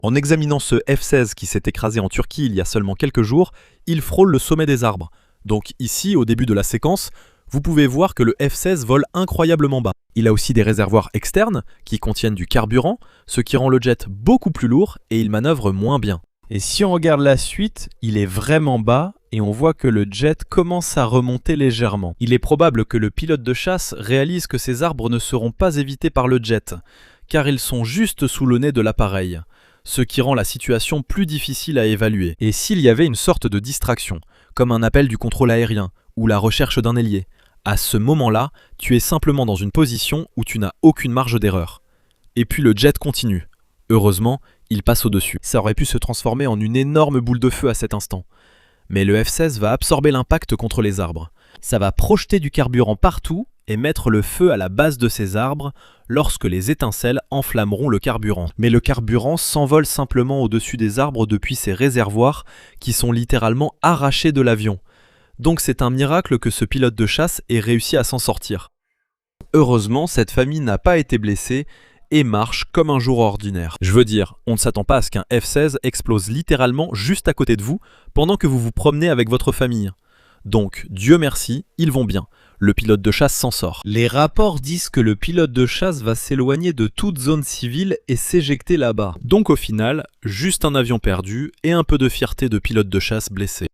En examinant ce F-16 qui s'est écrasé en Turquie il y a seulement quelques jours, il frôle le sommet des arbres. Donc ici, au début de la séquence, vous pouvez voir que le F-16 vole incroyablement bas. Il a aussi des réservoirs externes qui contiennent du carburant, ce qui rend le jet beaucoup plus lourd et il manœuvre moins bien. Et si on regarde la suite, il est vraiment bas et on voit que le jet commence à remonter légèrement. Il est probable que le pilote de chasse réalise que ces arbres ne seront pas évités par le jet, car ils sont juste sous le nez de l'appareil, ce qui rend la situation plus difficile à évaluer. Et s'il y avait une sorte de distraction, comme un appel du contrôle aérien ou la recherche d'un ailier, à ce moment-là, tu es simplement dans une position où tu n'as aucune marge d'erreur. Et puis le jet continue. Heureusement, il passe au-dessus. Ça aurait pu se transformer en une énorme boule de feu à cet instant. Mais le F-16 va absorber l'impact contre les arbres. Ça va projeter du carburant partout et mettre le feu à la base de ces arbres lorsque les étincelles enflammeront le carburant. Mais le carburant s'envole simplement au-dessus des arbres depuis ces réservoirs qui sont littéralement arrachés de l'avion. Donc c'est un miracle que ce pilote de chasse ait réussi à s'en sortir. Heureusement, cette famille n'a pas été blessée et marche comme un jour ordinaire. Je veux dire, on ne s'attend pas à ce qu'un F-16 explose littéralement juste à côté de vous pendant que vous vous promenez avec votre famille. Donc, Dieu merci, ils vont bien. Le pilote de chasse s'en sort. Les rapports disent que le pilote de chasse va s'éloigner de toute zone civile et s'éjecter là-bas. Donc au final, juste un avion perdu et un peu de fierté de pilote de chasse blessé.